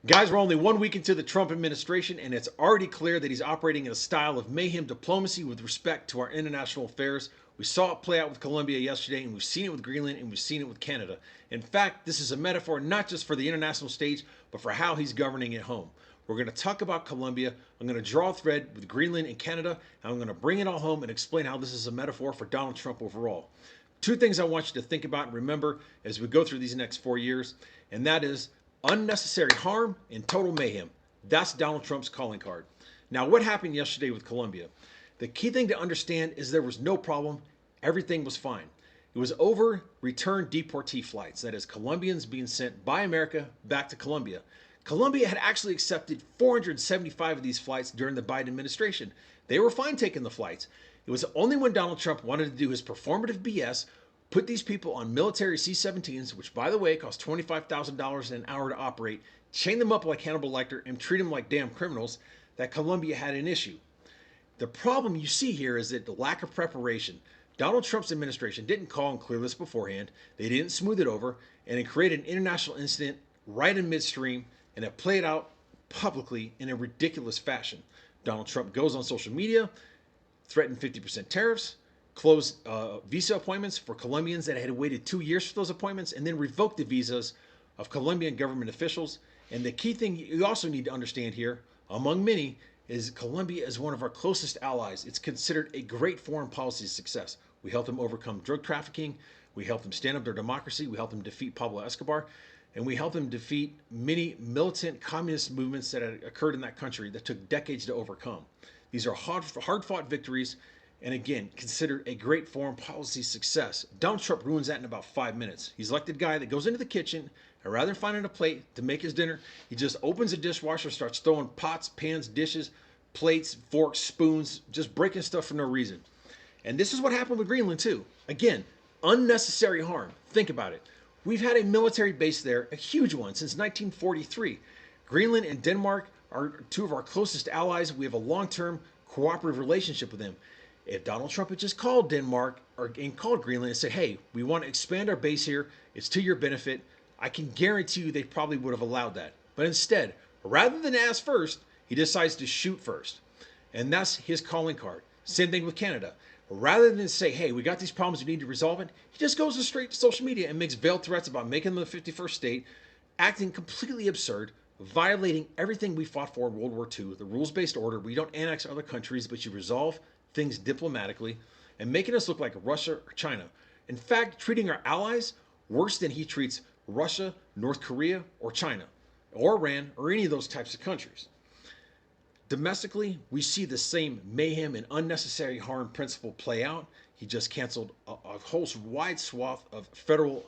Guys, we're only 1 week into the Trump administration, and it's already clear that he's operating in a style of mayhem diplomacy with respect to our international affairs. We saw it play out with Colombia yesterday, and we've seen it with Greenland, and we've seen it with Canada. In fact, this is a metaphor not just for the international stage, but for how he's governing at home. We're going to talk about Colombia. I'm going to draw a thread with Greenland and Canada, and I'm going to bring it all home and explain how this is a metaphor for Donald Trump overall. Two things I want you to think about and remember as we go through these next 4 years, and that is unnecessary harm and total mayhem. That's Donald Trump's calling card. Now, what happened yesterday with Colombia? The key thing to understand is there was no problem. Everything was fine. It was over return deportee flights, that is, Colombians being sent by America back to Colombia. Colombia had actually accepted 475 of these flights during the Biden administration. They were fine taking the flights. It was only when Donald Trump wanted to do his performative BS, put these people on military C-17s, which, by the way, cost $25,000 an hour to operate, chain them up like Hannibal Lecter, and treat them like damn criminals, that Colombia had an issue. The problem you see here is that the lack of preparation. Donald Trump's administration didn't call and clear this beforehand. They didn't smooth it over, and it created an international incident right in midstream, and it played out publicly in a ridiculous fashion. Donald Trump goes on social media, threatened 50% tariffs, closed visa appointments for Colombians that had waited 2 years for those appointments, and then revoked the visas of Colombian government officials. And the key thing you also need to understand here, among many, is Colombia is one of our closest allies. It's considered a great foreign policy success. We helped them overcome drug trafficking. We helped them stand up their democracy. We helped them defeat Pablo Escobar. And we helped them defeat many militant communist movements that had occurred in that country that took decades to overcome. These are hard-fought victories, and again, considered a great foreign policy success. Donald Trump ruins that in about 5 minutes. He's elected guy that goes into the kitchen, and rather than finding a plate to make his dinner, he just opens a dishwasher, starts throwing pots, pans, dishes, plates, forks, spoons, just breaking stuff for no reason. And this is what happened with Greenland too. Again, unnecessary harm. Think about it. We've had a military base there, a huge one, since 1943. Greenland and Denmark are two of our closest allies. We have a long-term cooperative relationship with them. If Donald Trump had just called Denmark and called Greenland and said, hey, we want to expand our base here, it's to your benefit, I can guarantee you they probably would have allowed that. But instead, rather than ask first, he decides to shoot first. And that's his calling card. Same thing with Canada. Rather than say, hey, we got these problems, we need to resolve it, he just goes straight to social media and makes veiled threats about making them the 51st state, acting completely absurd, violating everything we fought for in World War II, the rules-based order. We don't annex other countries, but you resolve things diplomatically, and making us look like Russia or China. In fact, treating our allies worse than he treats Russia, North Korea, or China, or Iran, or any of those types of countries. Domestically, we see the same mayhem and unnecessary harm principle play out. He just canceled a whole wide swath of federal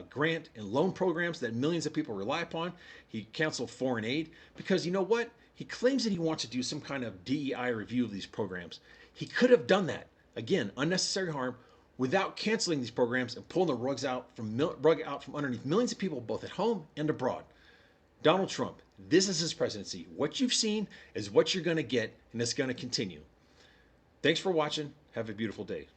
grant and loan programs that millions of people rely upon. He canceled foreign aid because, you know what? He claims that he wants to do some kind of DEI review of these programs. He could have done that. Again, unnecessary harm, without canceling these programs and pulling the rug out from underneath millions of people, both at home and abroad. Donald Trump, this is his presidency. What you've seen is what you're going to get, and it's going to continue. Thanks for watching. Have a beautiful day.